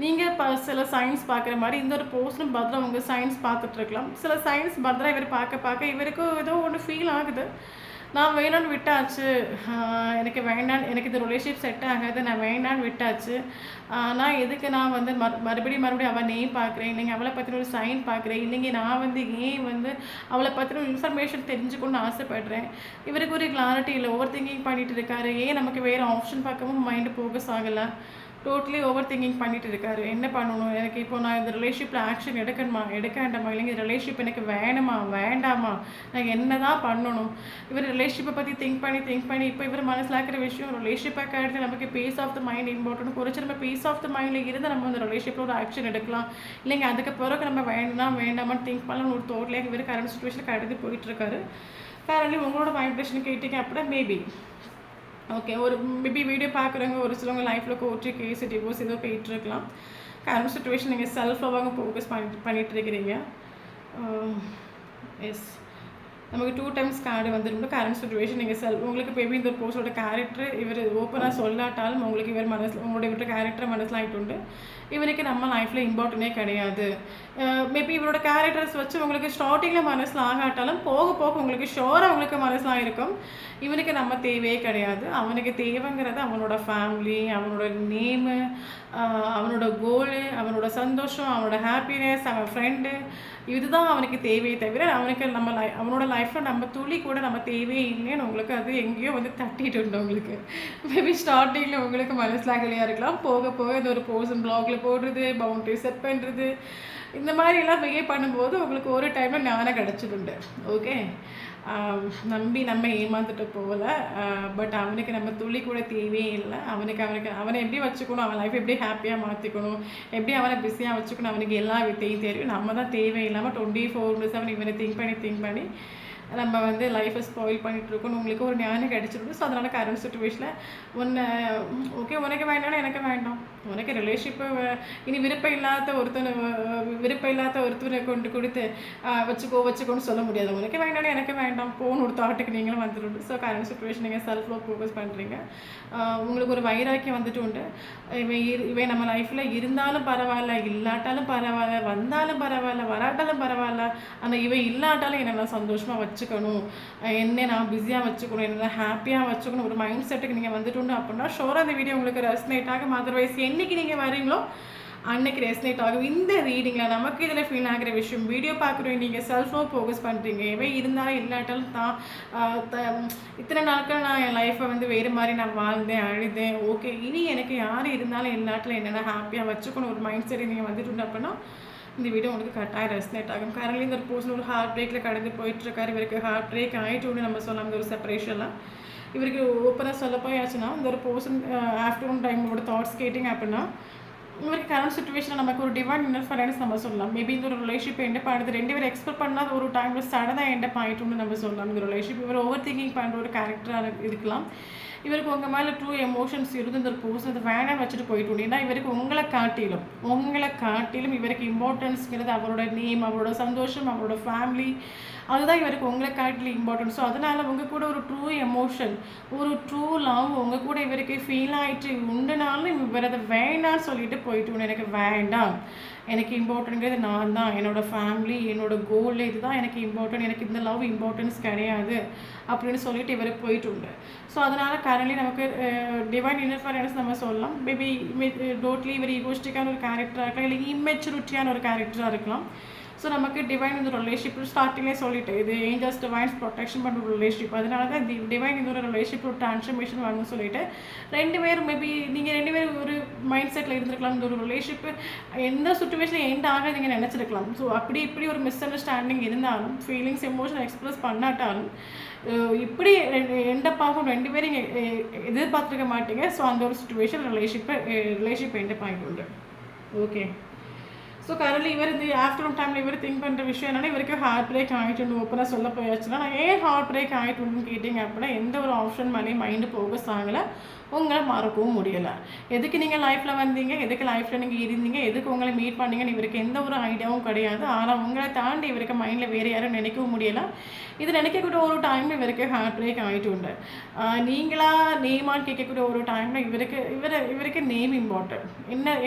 Speaker 1: நீங்கள் சில சயின்ஸ் பார்க்குற மாதிரி இந்த ஒரு பர்சனும் பத்திரம் உங்கள் சயின்ஸ் பார்த்துட்ருக்கலாம். சில சயின்ஸ் பத்திரம் இவர் பார்க்க இவருக்கும் ஏதோ ஒன்று ஃபீல் ஆகுது, நான் வேணும்னு விட்டாச்சு, எனக்கு வேண்டாம், எனக்கு இந்த ரிலேஷன்ஷிப் செட் ஆகாது, நான் வேண்டான்னு விட்டாச்சு. நான் எதுக்கு நான் மறுபடியும் அவள் நேம் பார்க்குறேன், இல்லைங்க அவளை பற்றின ஒரு சைன் பார்க்குறேன், இல்லைங்க நான் ஏன் அவளை பற்றின ஒரு இன்ஃபர்மேஷன் தெரிஞ்சுக்கணும்னு ஆசைப்படுறேன். இவருக்கு ஒரு கிளாரிட்டி இல்லை, ஓவர் திங்கிங் பண்ணிகிட்டு இருக்காரு. ஏன் நமக்கு வேறு ஆப்ஷன் பார்க்கவும் மைண்டு ஃபோக்கஸ் ஆகலை, டோட்டலி ஓவர் திங்கிங் பண்ணிட்டு இருக்காரு. என்ன பண்ணணும், எனக்கு இப்போ நான் இந்த ரிலேஷன்ஷிப்பில் ஆக்ஷன் எடுக்க வேண்டாமா, இல்லைங்க ரிலேஷன்ஷிப் எனக்கு வேண்டாமா, நான் என்ன தான் பண்ணணும். இவர் ரிலேஷன்ஷிப்பை பற்றி திங்க் பண்ணி இப்போ இவர் மனசில் இருக்கிற விஷயம் ரிலேஷன்ஷிப்பை கிடையாது, நமக்கு peace of the mind important. குறைச்சி நம்ம பீஸ் ஆஃப் த மைண்டில் இருந்து நம்ம அந்த ரிலேஷன்ஷிப்பில் ஒரு ஆக்ஷன் எடுக்கலாம், இல்லைங்க அதுக்கு பிறகு நம்ம வேண்டாமான்னு திங்க் பண்ணலாம் ஒரு தோட்லேயே இவர் கரண்ட் சுச்சுவேஷனுக்கு அடுத்து போயிட்டுருக்காரு. கரண்ட்லி உங்களோட வைப்ரேஷன் கேட்டிங்க அப்படின்னா மேபி ஓகே ஒரு மேபி வீடியோ பார்க்குறவங்க ஒரு சிலவங்க லைஃப்பில் கோர்ட்டு கேஸ் டிவோர்ஸ் ஏதோ போயிட்டுருக்கலாம். கரண்ட் சுச்சுவேஷன் நீங்கள் செல்ஃப் லவ்வாக ஃபோக்கஸ் பண்ணிகிட்ருக்கிறீங்க. எஸ் நமக்கு 2 டைம்ஸ் கார்டு வந்துடும். கரண்ட் சுச்சுவேஷன் நீங்கள் உங்களுக்கு மேபி இந்த போஸ்டோட கேரக்டர் இவர் ஓப்பனாக சொல்லாட்டாலும் உங்களுக்கு இவர் உங்களுடைய இவரோட கேரக்டர் மனசில் ஆகிட்டு இவருக்கு நம்ம லைஃப்பில் இம்பார்ட்டனே கிடையாது. மேபி இவரோட கேரக்டர்ஸ் வச்சு உங்களுக்கு ஸ்டார்டிங்கில் மனசில் ஆகாட்டாலும் போக உங்களுக்கு ஷோராக உங்களுக்கு மனசில் இருக்கும் இவனுக்கு நம்ம தேவையே கிடையாது. அவனுக்கு தேவைங்கிறது அவனோட ஃபேமிலி, அவனோட நேமு, அவனோட கோலு, அவனோட சந்தோஷம், அவனோட ஹாப்பினஸ், அவன் ஃப்ரெண்டு, இதுதான் அவனுக்கு தேவையே தவிர அவனுக்கு அவனோட லைஃப்பில் நம்ம துளி கூட நம்ம தேவையே இல்லைன்னு உங்களுக்கு அது எங்கேயோ வந்து தட்டிட்டு உண்டு உங்களுக்கு. மேபி ஸ்டார்டிங்கில் உங்களுக்கு மனசிலாகலையாக இருக்கலாம். போக போக இந்த ஒரு போர்ஷன் பிளாகில் போடுறது, பவுண்டரி செட் பண்ணுறது, இந்த மாதிரிலாம் பிஹேவ் பண்ணும்போது உங்களுக்கு ஒரு டைமில் ஞானம் கிடச்சிடுண்டு. ஓகே, நம்பி நம்ம ஏமாந்துட்டு போகல. பட் அவனுக்கு நம்ம துளி கூட தேவையே இல்லை. அவனை எப்படி வச்சுக்கணும், அவன் லைஃப் எப்படி ஹாப்பியாக மாற்றிக்கணும், எப்படி அவனை பிஸியாக வச்சுக்கணும், அவனுக்கு எல்லா வித்தையும் தெரியும். நம்ம தான் தேவையில்லாமல் 24/7 இவனை திங்க் பண்ணி நம்ம வந்து லைஃப்பை ஸ்பாயில் பண்ணிகிட்ருக்கோன்னு உங்களுக்கு ஒரு ஞானம் கிடச்சிருக்கு. ஸோ அதனால் கரண்ட் சுச்சுவேஷனில் ஓகே உனக்கு வேண்டாம்னா எனக்கு வேண்டாம், உனக்கு ரிலேஷன்ஷிப்பு இனி விருப்பம் இல்லாத ஒருத்தனை கொண்டு கொடுத்து வச்சுக்கோன்னு சொல்ல முடியாது. உனக்கு வேண்டாம்னா எனக்கு வேண்டாம் போன்னு ஒரு தாட்டுக்கு நீங்களும் வந்துட்டு. ஸோ கரண்ட் சுச்சுவேஷன் நீங்கள் செல்ஃப் லவ் ஃபோக்கஸ் பண்ணுறீங்க. உங்களுக்கு ஒரு வைராக்கியம் வந்துட்டு உண்டு. இவன் நம்ம லைஃப்பில் இருந்தாலும் பரவாயில்ல, இல்லாட்டாலும் பரவாயில்ல, வந்தாலும் பரவாயில்ல, வராட்டாலும் பரவாயில்ல, ஆனால் இவன் இல்லாட்டாலும் என்னை நான் சந்தோஷமாக வச்சுக்கணும், என்ன நான் பிஸியாக வச்சுக்கணும், என்ன ஹாப்பியாக வச்சுக்கணும் ஒரு மைண்ட் செட்டுக்கு நீங்கள் வந்துட்டு உண்டு அப்படின்னா ஷோராக அந்த வீடியோ உங்களுக்கு ரெஸ்னேட் ஆகும். அதர்வைஸ் என்றைக்கு நீங்கள் வரீங்களோ அன்னைக்கு ரெஸ்னேட் ஆகும். இந்த ரீடிங்கில் நமக்கு இதில் ஃபீல் ஆகிற விஷயம், வீடியோ பார்க்குறோம் நீங்கள் செல்ஃப் லவ் ஃபோக்கஸ் பண்ணுறீங்க. எவன் இருந்தாலும் இல்லாட்டாலும் இத்தனை நாட்கள் நான் என் லைஃப்பை வந்து வேறு மாதிரி நான் வாழ்ந்தேன், அழுதேன், ஓகே இனி எனக்கு யார் இருந்தாலும் இல்லாட்டில் என்னென்ன ஹாப்பியாக வச்சுக்கணும் ஒரு மைண்ட் செட் நீங்கள் வந்துட்டு அப்படின்னா இந்த வீடியோ உங்களுக்கு கட்டாயம் ரெஸ்னேட் ஆகும். கரண்ட்லி இந்த ஒரு பர்சன் ஒரு ஹார்ட் பிரேக்கில் கடந்து போயிட்டுருக்காரு. இவருக்கு ஹார்ட் பிரேக் ஆகிட்டு நம்ம சொல்லலாம். இந்த ஒரு செப்பரேஷன்லாம் இவருக்கு ஓப்பனாக சொல்ல போயாச்சுன்னா இந்த ஒரு பர்சன் ஆஃப்டர்நூன் டைமோட தாட்ஸ் கேட்டிங்க அப்படின்னா இவருக்கு கரண்ட் சுச்சுவேஷனில் நமக்கு ஒரு டிவைன் இன்ஃபரன்ஸ் நம்ம சொல்லலாம். மேபி இந்த ஒரு ரிலேஷன்ஷிப் எண்டப் ஆனது 2 பேர் எக்ஸ்பெக்ட் பண்ணாத ஒரு டைமில் சடனாக எண்டப் ஆகிட்டுன்னு நம்ம சொல்லலாம். இந்த ரிலேஷன்ஷிப் இவர் ஓவர் திங்கிங் பண்ணுற ஒரு கேரக்டராக இருக்கலாம். இவருக்கு உங்கள் மேலே ட்ரூ எமோஷன்ஸ் இருந்து இந்த ஒரு பர்சன் அதை வேணாம் வச்சுட்டு போயிட்டு. ஏன்னா இவருக்கு உங்களை காட்டிலும் இவருக்கு இம்பார்ட்டன்ஸ்ங்கிறது அவரோட நேம், அவரோட சந்தோஷம், அவரோட ஃபேமிலி, அதுதான் இவருக்கு உங்களை காட்டிலும் இம்பார்ட்டன்ஸ். ஸோ அதனால் உங்கள் கூட ஒரு ட்ரூ எமோஷன், ஒரு ட்ரூ லவ் உங்கள் கூட இவருக்கு ஃபீல் ஆகிட்டு உண்டுனாலும் இவர் அதை வேண்டான்னு சொல்லிட்டு போயிட்டு எனக்கு வேண்டாம், எனக்கு இம்பார்ட்டன்ட்ங்கிறது நான் தான், என்னோடய ஃபேமிலி, என்னோடய கோல் இதுதான் எனக்கு இம்பார்ட்டன்ட், எனக்கு இந்த லவ் இம்பார்ட்டன்ஸ் கிடையாது அப்படின்னு சொல்லிட்டு இவருக்கு போயிட்டு உண்டு. ஸோ அதனால் கரண்ட்லி நமக்கு டிவைன் இன்ஃபரன்ஸ் நம்ம சொல்லலாம். மேபி டோட்லி இவர் ஈகோஸ்டிக்கான ஒரு கேரக்டராக இருக்கலாம், இல்லை இம்மெச்சூரிட்டியான ஒரு கேரக்டராக இருக்கலாம். ஸோ நமக்கு டிவைன் இந்த ரிலேஷன்ஷிப் ஸ்டார்டிங்கே சொல்லிட்டு இது ஏஞ்சல்ஸ் டிவைன்ஸ் ப்ரொடெக்ஷன் பண்ணுற ஒரு ரிலேஷன்ஷிப். அதனால தான் டிவைன் இந்த ஒரு ரிலேஷன்ஷிப் ஒரு ட்ரான்ஸ்ஃபர்மேஷன் வரணும்னு சொல்லிட்டு 2 பேரும் மேபி நீங்கள் 2 பேரும் ஒரு மைண்ட் செட்டில் இருந்திருக்கலாம். இந்த ஒரு ரிலேஷன்ஷிப் எந்த சுச்சுவேஷனில் எண்ட் ஆக நீங்கள் நினச்சிருக்கலாம். ஸோ இப்படி ஒரு மிஸ் அண்டர்ஸ்டாண்டிங் இருந்தாலும், ஃபீலிங்ஸ் எமோஷன் எக்ஸ்பிரஸ் பண்ணாட்டாலும் இப்படி எண்டப் ஆகும் 2 பேரும் எதிர்பார்த்துருக்க மாட்டீங்க. ஸோ அந்த ஒரு சுச்சுவேஷன் ரிலேஷன்ஷிப் எண்டப் ஆகிட்டு. ஓகே, ஸோ கரண்ட்லி இவர் இந்த ஆஃப்டர்நூன் டைமில் இவர் திங்க் பண்ணுற விஷயம் என்னென்னா இவருக்கு ஹார்ட் பிரேக் ஆகிட்டு ஓப்பனாக சொல்ல போயாச்சுன்னா நான் ஏன் ஹார்ட் பிரேக் ஆகிட்டுன்னு கேட்டிங்க அப்படின்னா எந்த ஒரு ஆப்ஷன் மேலேயும் மைண்டு ஃபோக்கஸ் ஆகலை, உங்களை மறக்கவும் முடியலை. எதுக்கு நீங்கள் லைஃப்பில் வந்தீங்க, எதுக்கு லைஃப்பில் நீங்கள் இருந்தீங்க, எதுக்கு உங்களை மீட் பண்ணீங்கன்னு இவருக்கு எந்த ஒரு ஐடியாவும் கிடையாது. ஆனால் உங்களை தாண்டி இவருக்கு மைண்டில் வேறு யாரும் நினைக்கவும் முடியலை. இது நினைக்கக்கூடிய ஒரு டைமில் இவருக்கு ஹார்ட் பிரேக் ஆகிட்டு உண்டு. நீங்களா நேமான்னு கேட்கக்கூடிய ஒரு டைமில் இவருக்கு நேம் இம்பார்ட்டன்ட்,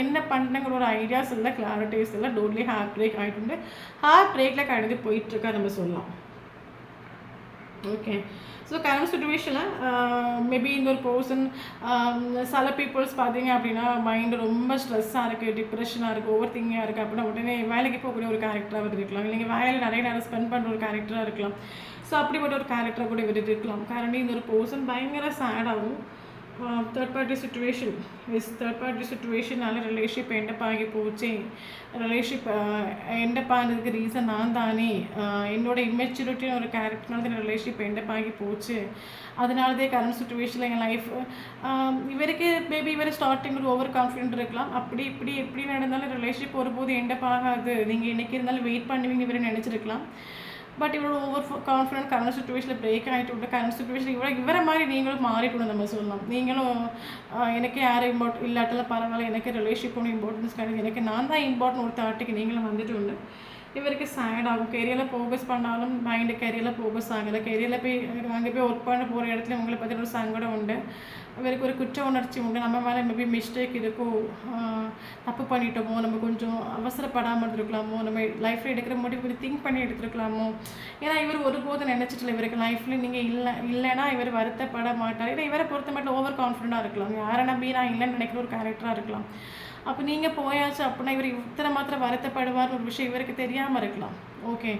Speaker 1: என்ன பண்ணுங்கிற ஒரு ஐடியாஸ் இல்லை, கிளாரிட்டிஸ் இல்லை, டோட்லி ஹார்ட் பிரேக் ஆகிட்டு உண்டு. ஹார்ட் பிரேக்கில் கடந்து போயிட்டுருக்கா நம்ம சொல்லலாம். ஓகே, ஸோ கரண்ட் சுச்சுவேஷனில் மேபி இந்த ஒரு பர்சன் சில பீப்புள்ஸ் பார்த்தீங்க அப்படின்னா மைண்டு ரொம்ப ஸ்ட்ரெஸ்ஸாக இருக்குது, டிப்ரெஷனாக இருக்குது, ஓவர் திங்கிங்காக இருக்குது அப்படின்னா உடனே வேலைக்கு போகக்கூடிய ஒரு கேரக்டராக இருக்கலாம், இல்லைங்க வேலையில் நிறைய நேரம் ஸ்பெண்ட் பண்ணுற ஒரு கேரக்டராக இருக்கலாம். ஸோ அப்படிப்பட்ட ஒரு கேரக்டராக கூட இருக்கலாம். கரண்ட்லி இந்த ஒரு பர்சன் பயங்கர சேடாகவும் தேர்ட் பார்ட்டி சுச்சுவேஷனால் ரிலேஷன்ஷிப் எண்டப் ஆகி போச்சு, ரிலேஷன்ஷிப் எண்டப் ஆனதுக்கு ரீசன் நான் தானே, என்னோட இம்மெச்சூரிட்டின்னு ஒரு கேரக்டர்னால தான் ரிலேஷன்ஷிப் எண்டப் ஆகி போச்சு, அதனாலதே கரண்ட் சுச்சுவேஷனில் எங்கள் லைஃப் இவருக்கு மேபி இவர் ஸ்டார்டிங் ஒரு ஓவர் கான்ஃபிடென்ட் இருக்கலாம். அப்படி எப்படி நடந்தாலும் ரிலேஷன்ஷிப் ஒருபோது எண்டப் ஆகாது, நீங்கள் என்றைக்கு இருந்தாலும் வெயிட் பண்ணுவீங்க இவரை நினச்சிருக்கலாம். பட் இவரோட ஓவர் கான்ஃபிடென்ட் கரண்ட் சுச்சுவேஷனில் பிரேக் ஆகிட்டு விட்டு கரண்ட் சுச்சுவேஷன் இவரை மாதிரி நீங்களும் மாறிட்டு நம்ம சொல்லலாம். நீங்களும் எனக்கு யாரும் இல்லாட்டெல்லாம் பரவாயில்ல, எனக்கு ரிலேஷன்ஷிப் ஒன்று இம்பார்ட்டன்ஸ் கிடையாது, எனக்கு நான் தான் இம்பார்ட்டன்ட் ஒரு தாட்டுக்கு நீங்களும் வந்துட்டு உண்டு. இவருக்கு சேட் ஆகும். கெரியரில் ஃபோக்கஸ் பண்ணாலும் மைண்டு கெரியரில் ஃபோக்கஸ் ஆகலை. கெரியரில் போய் அங்கே போய் ஒர்க் பண்ண போகிற இடத்துல உங்களை பற்றி ஒரு சங்கடம் உண்டு. இவருக்கு ஒரு குற்ற உணர்ச்சி உண்டு. நம்ம மேலே மேபி மிஸ்டேக் இருக்கும், தப்பு பண்ணிட்டோமோ, நம்ம கொஞ்சம் அவசரப்படாமல் இருந்திருக்கலாமோ, நம்ம லைஃப்பில் எடுக்கிற முடிவு திங்க் பண்ணி எடுத்துருக்கலாமோ. ஏன்னா இவர் ஒருபோதும் நினச்சிட்டில்ல இவருக்கு லைஃப்பில் நீங்கள் இல்லைன்னா இவர் வருத்தப்பட மாட்டார். ஏன்னா இவரை பொறுத்த மட்டும் ஓவர் கான்ஃபிடென்ட்டாக இருக்கலாம், யாரை நம்பி நான் இல்லைன்னு நினைக்கிற ஒரு கேரக்டராக இருக்கலாம். அப்போ நீங்கள் போயாச்சு அப்படின்னா இவர் இத்தனை மாத்திரம் வருத்தப்படுவார்னு ஒரு விஷயம் இவருக்கு தெரியாமல் தெரியாமல் இருக்கலாம். ஓகே,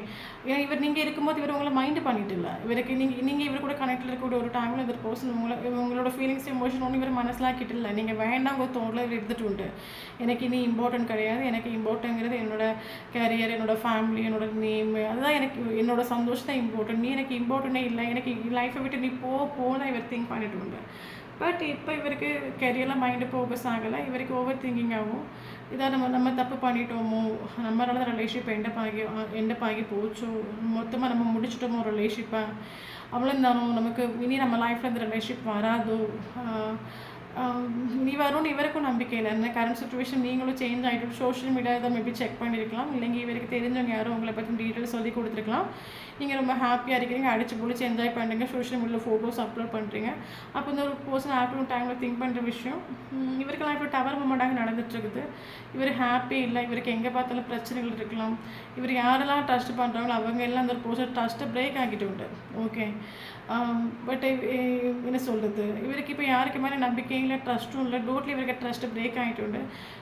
Speaker 1: ஏன்னா நீங்கள் இருக்கும்போது இவர் உங்களை மைண்டு பண்ணிட்டு இல்லை. இவருக்கு நீங்கள் இவர் கூட கனெக்டில் இருக்கக்கூடிய ஒரு டைமில் இந்த பர்சன் உங்களோட ஃபீலிங்ஸ் எமோஷன் ஒன்று இவர் மனசிலாக்கிட்டு இல்லை. நீங்கள் வேண்டாம் உங்கள் தோணில் இவர் எடுத்துகிட்டு உண்டு. எனக்கு இனி இம்பார்ட்டன்ட் கிடையாது, எனக்கு இம்பார்ட்டங்கிறது என்னோட கேரியர், என்னோட ஃபேமிலி, என்னோட நேம், அதுதான் எனக்கு, என்னோட சந்தோஷம் தான் இம்பார்ட்டன்ட். நீ எனக்கு இம்பார்ட்டனே இல்லை, எனக்கு லைஃப்பை விட்டு நீ போனால் இவர் திங்க் பண்ணிட்டு உண்டு. பட் இப்போ இவருக்கு கெரியரில் மைண்டு ஃபோக்கஸ் ஆகலை. இவருக்கு ஓவர் திங்கிங் ஆகும். இதான் நம்ம தப்பு பண்ணிட்டோமோ, நம்மளால தான் ரிலேஷன்ஷிப் எண்டப் ஆகி போச்சோ, மொத்தமாக நம்ம முடிச்சிட்டோமோ ரிலேஷன்ஷிப்பை, அவ்வளோந்தானோ, நமக்கு இனி நம்ம லைஃப்பில் இந்த ரிலேஷன்ஷிப் வராதோ, நீ வரும்னு இவருக்கும் நம்பிக்கை இல்லை. இந்த கரண்ட் சுச்சுவேஷன் நீங்களும் சேஞ்ச் ஆகிட்டு சோஷியல் மீடியா தான் மேபி செக் பண்ணியிருக்கலாம், இல்லைங்க இவருக்கு தெரிஞ்சவங்க யாரும் உங்களை பற்றி டீட்டெயில்ஸ் சொல்லி கொடுத்துருக்கலாம். நீங்கள் ரொம்ப ஹாப்பியாக இருக்கிறீங்க, அடிச்சு பிடிச்சி என்ஜாய் பண்ணுறீங்க, சோஷியல் மீடியாவில் ஃபோட்டோஸ் அப்லோட் பண்ணுறீங்க. அப்போ இந்த ஒரு பர்சன் ஆஃப்டர்நூன் டைமில் திங்க் பண்ணுற விஷயம், இவருக்கு லைஃப்பில் டவர் மூமெண்ட்டாக நடந்துகிட்ருக்குது. இவர் ஹாப்பி இல்லை, இவருக்கு எங்கே பார்த்தாலும் பிரச்சனைகள் இருக்கலாம். இவர் யாரெல்லாம் ட்ரஸ்ட் பண்ணுறாங்களோ அவங்க எல்லாம் அந்த ஒரு பர்சன் ட்ரஸ்ட்டை பிரேக் ஆகிட்டு உண்டு. ஓகே, பட் என்ன சொல்கிறது, இவருக்கு இப்போ யாருக்கு மேலே நம்பிக்கையும் இல்லை, ட்ரஸ்ட்டும் இல்லை, டோட்டலி இவருக்கு ட்ரஸ்ட்டு பிரேக் ஆகிட்டு உண்டு.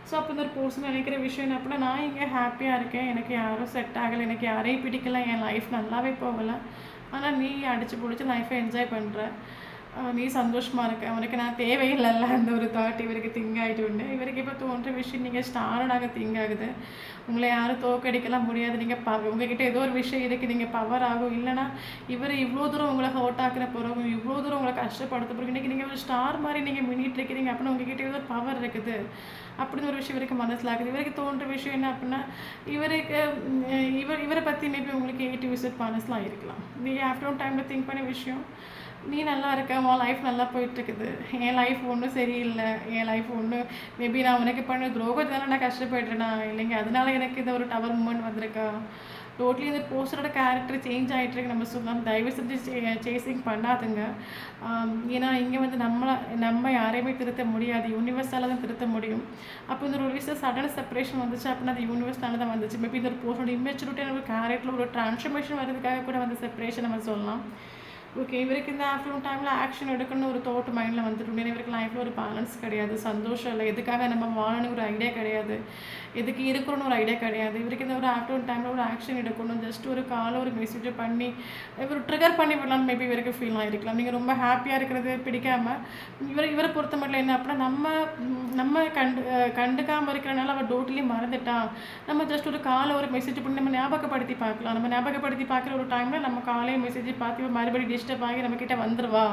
Speaker 1: ஸோ அப்போ இந்த ஒரு பர்சன் நினைக்கிற விஷயம் என்ன அப்படின்னா, நான் இங்கே ஹாப்பியாக இருக்கேன், எனக்கு யாரும் செட் ஆகலை, எனக்கு யாரையும் பிடிக்கல, என் லைஃப் நல்லாவே போகலை, ஆனால் நீ அடித்து பிடிச்சி லைஃப்பை என்ஜாய் பண்ணுற, நீ சந்தோஷமாக இருக்க, அவனுக்கு நான் தேவையில்லைல்ல அந்த ஒரு தாட் இவருக்கு திங்க் ஆகிட்டு உண்டு. இவருக்கு இப்போ தோன்ற விஷயம், நீங்கள் ஸ்டார்டாக திங்க் ஆகுது, உங்களை யாரும் தோக்கடிக்கலாம் முடியாது, நீங்கள் உங்ககிட்ட ஏதோ ஒரு விஷயம் இருக்குது, நீங்கள் பவர் ஆகும். இல்லைனா இவர் இவ்வளோ தூரம் உங்களை ஹர்ட் ஆக்கிற பிறகு, இவ்வளோ தூரம் உங்களை கஷ்டப்படுத்த பிறகு, இன்றைக்கி நீங்கள் ஒரு ஸ்டார் மாதிரி நீங்கள் மின்னிட்டு இருக்கிறீங்க அப்படின்னா உங்ககிட்ட ஏதோ ஒரு பவர் இருக்குது அப்படின்னு ஒரு விஷயம் இவருக்கு மனசிலாகுது. இவருக்கு தோன்ற விஷயம் என்ன அப்படின்னா, இவரை பற்றி மேபி உங்களுக்கு விசிட் மனசிலாம் இருக்கலாம். நீங்கள் ஆஃப்டர்நூன் டைமில் திங்க் பண்ண விஷயம், நீ நல்லா இருக்க, உன் லைஃப் நல்லா போயிட்டுருக்குது, என் லைஃப் ஒன்றும் சரியில்லை, என் லைஃப் ஒன்று மேபி நான் உனக்கு பண்ண துரோகத்தினால நான் கஷ்டப்படுறேன்னா, இல்லைங்க அதனால எனக்கு இந்த ஒரு டவர் மூமெண்ட் வந்திருக்கா. டோட்டலி இந்த போஸ்டரோட கேரக்டர் சேஞ்ச் ஆகிட்டுருக்கு நம்ம சொல்லலாம். தயவு செஞ்சு சேசிங் பண்ணாதுங்க. ஏன்னா இங்கே வந்து நம்ம யாரையுமே திருத்த முடியாது, யூனிவர்ஸால் தான் திருத்த முடியும். அப்போ இந்த ஒரு விஷயம் சடன் செப்பரேஷன் வந்துச்சு அப்படின்னா அது யூனிவர்ஸ்னால தான் வந்துச்சு. மேபி இந்த ஒரு போஸ்டரோட இமெச்சூரிட்டியான ஒரு கேரக்டரில் ஒரு ட்ரான்ஸ்ஃபர்மேஷன் வர்றதுக்காக கூட வந்து செப்பரேஷன் நம்ம சொல்லலாம். ஓகே, இவருக்கு இந்த ஆஃப்டர்நூன் டைமில் ஆக்ஷன் எடுக்கணும்னு ஒரு தாட் மைண்டில் வந்துட்டு, இவருக்கு லைஃப்பில் ஒரு பேலன்ஸ் கிடையாது, சந்தோஷம் இல்லை, எதுக்காக நம்ம வாழணும் ஒரு ஐடியா கிடையாது, எதுக்கு இருக்கணும்னு ஒரு ஐடியா கிடையாது. இவருக்கு இந்த ஒரு ஆஃப்டர்நூன் டைமில் ஒரு ஆக்ஷன் எடுக்கணும், ஜஸ்ட் ஒரு காலை ஒரு மெசேஜ் பண்ணி இவர் ட்ரிகர் பண்ணி விடலான்னு மேபி இவருக்கு ஃபீல் ஆகிருக்கலாம். நீங்கள் ரொம்ப ஹாப்பியாக இருக்கிறது பிடிக்காமல் இவரை பொறுத்த மட்டும் என்ன அப்படின்னா, நம்ம கண்டுக்காமல் இருக்கிறனால அவள் டோட்டலி மறந்துட்டா, நம்ம ஜஸ்ட் ஒரு காலை ஒரு மெசேஜ் பண்ணி நம்ம ஞாபகப்படுத்தி பார்க்கலாம். நம்ம ஞாபகப்படுத்தி பார்க்குற ஒரு டைமில் நம்ம காலையை மெசேஜ் பார்த்து மறுபடியும் டிஸ்டர்ப் ஆகி நம்மக்கிட்ட வந்துடுவா,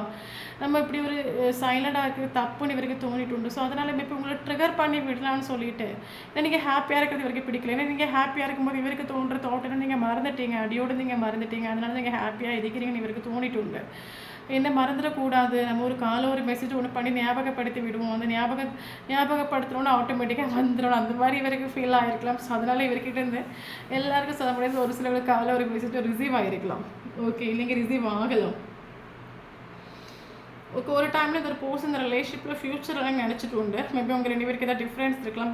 Speaker 1: நம்ம இப்படி ஒரு சைலண்டாக இருக்குது தப்புன்னு இவருக்கு தோணிட்டு உண்டு. ஸோ அதனால் இப்போ உங்களை ட்ரிகர் பண்ணி விடலான்னு சொல்லிட்டு, நீங்கள் ஹாப்பியாக இருக்கிறது இவருக்கு பிடிக்கல. ஏன்னா நீங்கள் ஹாப்பியாக இருக்கும்போது இவருக்கு தோன்ற தாட்டுன்னு நீங்கள் மறந்துட்டீங்க, அடியோடு நீங்கள் மறந்துட்டீங்க, அதனால நீங்கள் ஹாப்பியாக இருக்கிறீங்கன்னு இவருக்கு தோணிட்டு உண்டு. என்ன மறந்துடக்கூடாது, நம்ம ஒரு காலை ஒரு மெசேஜ் ஒன்று பண்ணி ஞாபகப்படுத்தி விடுவோம், அந்த ஞாபகப்படுத்துகிறோன்னு ஆட்டோமேட்டிக்காக வந்துடும், அந்த மாதிரி இவருக்கு ஃபீல் ஆகிருக்கலாம். ஸோ அதனால் இவர்கிட்ட இருந்து எல்லாருக்கும் சொல்ல முடியாது, ஒரு சிலருக்கு காலை ஒரு மெசேஜ் ரிசீவ் ஆகிருக்கலாம். ஓகே, இல்லைங்க ரிசீவ் ஆகலாம். ஓகே, ஒரு டைமில் இந்த ஒரு பர்சன் இந்த ரிலேஷன்ஷிப்பில் ஃப்யூச்சர்லாம் நினச்சிட்டு உண்டு. மேபி உங்கள் 2 பேருக்கு ஏதாவது டிஃப்ரென்ஸ் இருக்கலாம்,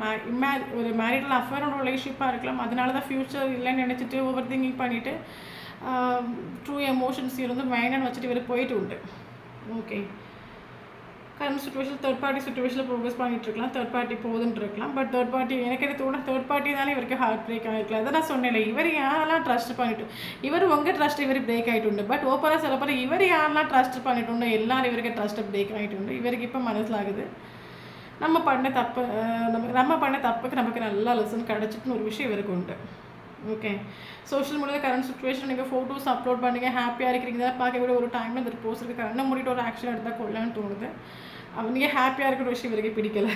Speaker 1: ஒரு மேரிடல் அஃபேரோட ரிலேஷன்ஷிப்பாக இருக்கலாம். அதனால தான் ஃப்யூச்சர் இல்லைன்னு நினச்சிட்டு ஓவர் திங்கிங் பண்ணிவிட்டு ட்ரூ எமோஷன்ஸ் இருந்து வேணான்னு வச்சுட்டு இவர் போயிட்டு உண்டு. Okay, current situation third party சுச்சுவேஷனில் ப்ரோக்ரஸ் பண்ணிட்டு இருக்கலாம், தேர்ட் பார்ட்டி போகுதுன்னு இருக்கலாம். பட் தேர்ட் பார்ட்டி எனக்கு என்ன தோணும், தேர்ட் பார்ட்டி தானே இவருக்கு ஹார்ட் பிரேக் ஆகிருக்கலாம். அதை நான் சொன்னேன், இவர் யாரெல்லாம் ட்ரஸ்ட் பண்ணிட்டு இவர் உங்கள் ட்ரஸ்ட் இவர் பிரேக் ஆகிட்டு, பட் ஓப்பராக சொல்லப்போ இவர் யாரெல்லாம் ட்ரஸ்ட் பண்ணிட்டு எல்லாரும் இவருக்கு ட்ரஸ்ட்டை பிரேக் ஆகிட்டு. இவருக்கு இப்போ மனசிலாகுது, நம்ம பண்ண தப்புக்கு நமக்கு நல்லா லெசன் கிடச்சிட்டுன்னு ஒரு விஷயம் இவருக்கு உண்டு. ஓகே, சோஷியல் மீடியாவில் கரண்ட் சுச்சுவேஷன் நீங்கள் ஃபோட்டோஸ் அப்லோட் பண்ணுங்க, ஹாப்பியாக இருக்கிறீங்க பார்க்க விட ஒரு டைமில் இந்த போஸ்ட்டுக்கு கண்ணை மூடிட்டு ஒரு ஆக்ஷன் எடுத்தால் கொள்ளலான்னு தோணுது. நீங்கள் ஹாப்பியாக இருக்கிற விஷயம் இவருக்கு பிடிக்கல.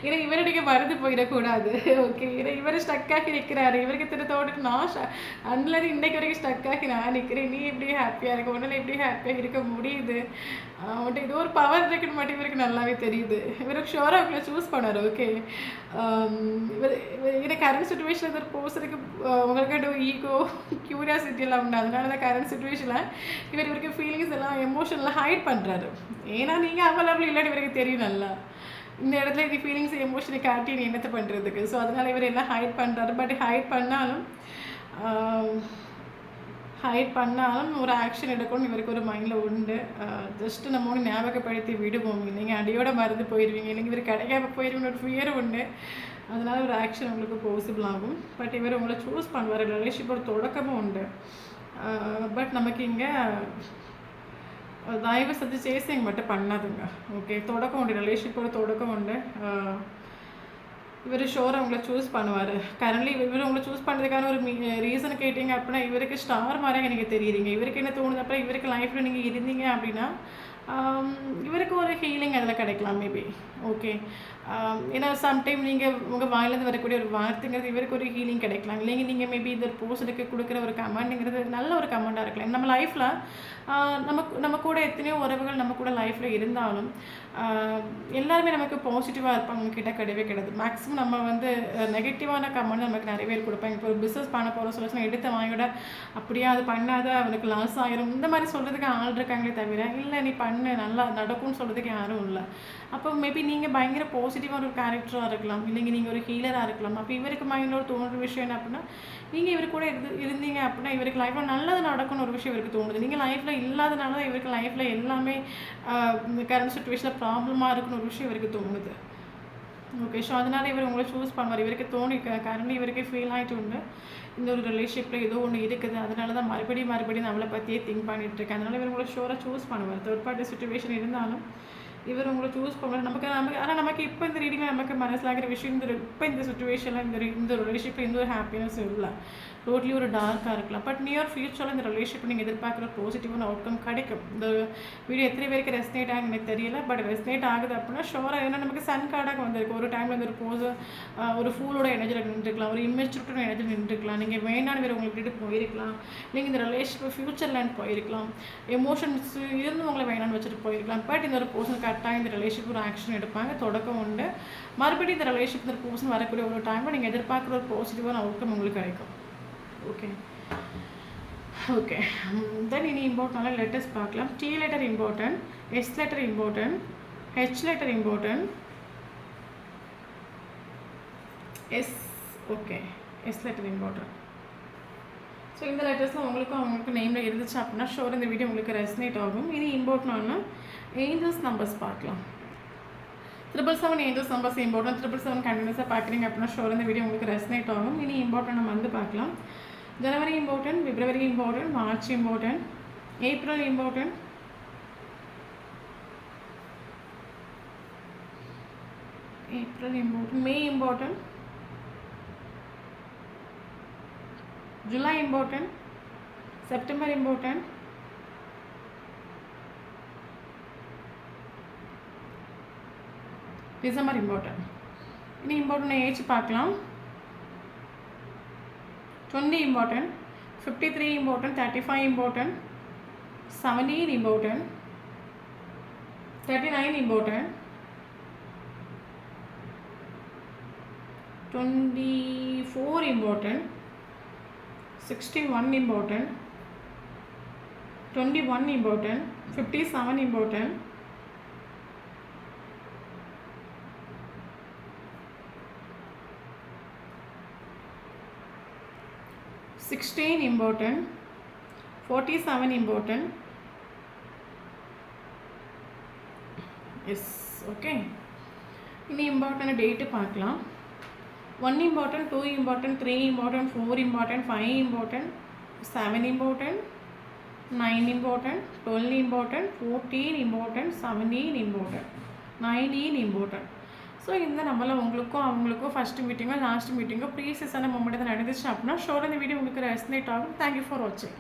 Speaker 1: ஏன்னா இவரை நீங்கள் மறந்து போயிடக்கூடாது. ஓகே, ஏன்னா இவர் ஸ்டக்காகி நிற்கிறாரு, இவருக்கு திருத்தோடு நான் அன்னிலேருந்து இன்றைக்கு வரைக்கும் ஸ்டக்காகி நான் நிற்கிறேன், நீ எப்படி ஹாப்பியாக இருக்க, உடனே எப்படி ஹாப்பியாக இருக்க முடியுது, அவன்கிட்ட ஏதோ ஒரு பவர் இருக்குன்னு மட்டும் இவருக்கு நல்லாவே தெரியுது. இவருக்கு ஷோராக அவங்கள சூஸ் பண்ணார். ஓகே, இவர் கரண்ட் சுச்சுவேஷன் ஒரு போஸ்டருக்கு உங்களுக்கு ஈகோ க்யூரியாசிட்டி எல்லாம் உண்டு. அதனால தான் கரண்ட் சுச்சுவேஷனில் இவருக்கு ஃபீலிங்ஸ் எல்லாம் எமோஷனெலாம் ஹைட் பண்ணுறாரு. ஏன்னா நீங்கள் அவைலபிள் இல்லைன்னு இவருக்கு தெரியும் நல்லா, இந்த இடத்துல இது ஃபீலிங்ஸ் எமோஷனை காட்டி நீ என்னத்தை பண்ணுறதுக்கு. ஸோ அதனால் இவர் எல்லாம் ஹைட் பண்ணுறாரு. பட் ஹைட் பண்ணாலும் ஹைட் பண்ணாலும் ஒரு ஆக்ஷன் எடுக்கணும்னு இவருக்கு ஒரு மைண்டில் உண்டு. ஜஸ்ட்டு நம்ம ஒன்று ஞாபகப்படுத்தி விடுவோம், நீங்கள் அடியோட மறந்து போயிடுவீங்க, இல்லைங்க இவர் கிடைக்காம போயிடுவீங்கன்னு ஒரு ஃபியர் உண்டு. அதனால் ஒரு ஆக்ஷன் உங்களுக்கு பாசிபிள் ஆகும். பட் இவர் உங்களை சூஸ் பண்ணுவார். ரிலேஷன்ஷிப்போட தொடக்கமும் உண்டு. பட் நமக்கு இங்கே தயவு செஞ்சு சேசிங் மட்டும் பண்ணாதுங்க. ஓகே, தொடக்கம் உண்டு, ரிலேஷன்ஷிப்போட தொடக்கம் உண்டு. இவர் ஷோரை உங்களை சூஸ் பண்ணுவார். கரண்ட்லி இவர் உங்களை சூஸ் பண்ணுறதுக்கான ஒரு ரீசன் கேட்டிங்க அப்படின்னா, இவருக்கு ஸ்டார் மாதிரி எனக்கு தெரியுறீங்க. இவருக்கு என்ன தோணுது அப்புறம் இவருக்கு லைஃப்பில் நீங்கள் இருந்தீங்க அப்படின்னா இவருக்கு ஒரு ஹீலிங் அதில் கிடைக்கலாம் மேபி. ஓகே, ஏன்னா சம்டைம் நீங்கள் உங்கள் வாயிலேருந்து வரக்கூடிய ஒரு வார்த்தைங்கிறது இவருக்கு ஒரு ஹீலிங் கிடைக்கலாம். இல்லைங்க நீங்கள் மேபி இந்த ஒரு போஸ்டுக்கு கொடுக்குற ஒரு கமெண்ட்டுங்கிறது நல்ல ஒரு கமெண்டாக இருக்கலாம். நம்ம லைஃப்பில் நம்ம கூட எத்தனையோ உறவுகள் நம்ம கூட லைஃப்பில் இருந்தாலும் எல்லாருமே நமக்கு பாசிட்டிவாக இருப்பாங்க கிட்ட கிடையவே கிடையாது. மேக்ஸிமம் நம்ம வந்து நெகட்டிவான கமெண்ட் நமக்கு நிறைய பேர் கொடுப்பாங்க. இப்போ ஒரு பிஸ்னஸ் பண்ண போகிற சொல்லிச்சுன்னா எடுத்த வாங்கிட அப்படியே அது பண்ணாத அவனுக்கு லாஸ் ஆகிரும் இந்த மாதிரி சொல்கிறதுக்கு ஆள் இருக்காங்களே தவிர இல்லை நீ பண்ணு நல்லா நடக்கும்னு சொல்கிறதுக்கு யாரும் இல்லை. அப்போ மேபி நீங்கள் பயங்கர பாசிட்டிவான ஒரு கேரக்டராக இருக்கலாம், இல்லைங்க நீங்கள் ஒரு ஹீலராக இருக்கலாம். அப்போ இவருக்கு மைண்டில் ஒரு தோணுற விஷயம் என்ன அப்படின்னா, நீங்கள் இவர் கூட இருந்தீங்க அப்படின்னா இவருக்கு லைஃப்பில் நல்லது நடக்கும்னு ஒரு விஷயம் இவருக்கு தோணுது. நீங்கள் லைஃப்பில் இல்லாதனால தான் இவருக்கு லைஃப்பில் எல்லாமே கரண்ட் சுச்சுவேஷனில் ப்ராப்ளமாக இருக்குன்னு ஒரு விஷயம் இவருக்கு தோணுது. ஓகே, ஸோ அதனால் இவர் உங்களை சூஸ் பண்ணுவார். இவருக்கு கரண்ட் இவருக்கே ஃபீல் ஆகிட்டு உண்டு, இந்த ஒரு ரிலேஷன்ஷிப்பில் ஏதோ ஒன்று இருக்குது, அதனால தான் மறுபடியும் நம்மளை பற்றியே திங்க் பண்ணிகிட்டு இருக்கேன். அதனால் இவர் உங்களை ஷோராக சூஸ் பண்ணுவார். தேர்ட் பார்ட்டி சுச்சுவேஷன் இருந்தாலும் இவர் உங்களை சூஸ் பண்ணுவார். ஆனால் நமக்கு இப்போ இந்த ரீடிங்கில் நமக்கு மனசிலாகிற விஷயம் இப்போ இந்த சுச்சுவேஷனில் இந்த ரிலேஷன்ஷிப்பில் எந்த ஒரு ஹாப்பினஸ் இல்லை, டோட்லி ஒரு டார்க்காக இருக்கலாம். பட் நியர் ஃபியூச்சரில் இந்த ரிலேஷன்ஷிப் நீங்கள் எதிர்பார்க்குற பாசிட்டிவான அவுட்கம் கிடைக்கும். இந்த வீடியோ எத்தனை பேருக்கு ரெஸ்னேட் ஆகுது எனக்கு தெரியல. பட் ரெஸ்னேட் ஆகுது அப்படின்னா ஷோராக ஏன்னா நமக்கு சன் கார்டாக வந்திருக்கு. ஒரு டைமில் வந்து ஒரு ஒரு ஃபூலோட எனர்ஜியில் நின்றுக்கலாம், ஒரு இம்மெச்சூரிட்டியோட எனர்ஜியில் நின்றுக்கலாம். நீங்கள் வேணான்னு வேறு உங்களுக்கு விட்டு போயிருக்கலாம், நீங்கள் இந்த ரிலேஷன்ஷிப் ஃபியூச்சர்லேண்ட் போயிருக்கலாம், எமோஷன்ஸ் இருந்து உங்களை வேணான்னு வச்சுட்டு போயிருக்கலாம். பட் இந்த ஒரு பர்சன் கரெக்டாக இந்த ரிலேஷன்ஷிப் ஒரு ஆக்ஷன் எடுப்பாங்க, தொடக்கம் உண்டு. மறுபடியும் இந்த ரிலேஷன்ஷிப் இந்த பர்சன் வரக்கூடிய ஒரு டைமில் நீங்கள் எதிர்பார்க்குற ஒரு பாசிட்டிவான அவுட்கம் உங்களுக்கு கிடைக்கும். ஓகே ஓகே தென் இனி இம்பார்ட்டனால லெட்டர்ஸ் பார்க்கலாம். T letter important, S letter important, H letter important, S okay S letter important. So இந்த லெட்டர்ஸ்லாம் அவங்களுக்கு நேமில் இருந்துச்சு அப்படின்னா ஷோர் இந்த வீடியோ உங்களுக்கு ரெசனேட் ஆகும். இனி இம்பார்ட்டன்ட்னா ஏஞ்சல்ஸ் நம்பர்ஸ் பார்க்கலாம். 777 ஏஞ்சல்ஸ் நம்பர்ஸ் இம்பார்ட்டன்ட். 777 கண்டினியூஸாக பார்க்குறீங்க அப்படின்னா ஷோர் இந்த வீடியோ உங்களுக்கு ரெசனேட் ஆகும். இனி இம்பார்ட்டன்ட் நம்ம வந்து பார்க்கலாம். January important, February important, March important, April important, May important, July important, September important, December important. இனி இம்பார்ட்டன்ட் ஏஜ் பார்க்கலாம். 20 important, 53 important, 35 important, 17 important, 39 important, 24 important, 61 important, 21 important, 57 important, 16 important, 47 important. S okay. இனி important date பார்க்கலாம். 1 important, 2 important, 3 important, 4 important, 5 important, 7 important, 9 important, 12 important, 14 important, 17 important, 19 important. So இந்த நம்மள உங்களுக்கும் அவங்களுக்கும் first மீட்டிங்கோ last மீட்டிங்கோ ப்ரீசியஸான moment தான் நடந்துச்சு அப்படின்னா ஷோர் இந்த வீடியோ உங்களுக்கு ரெசனேட் ஆகும். தேங்க்யூ ஃபார் வாட்சிங்.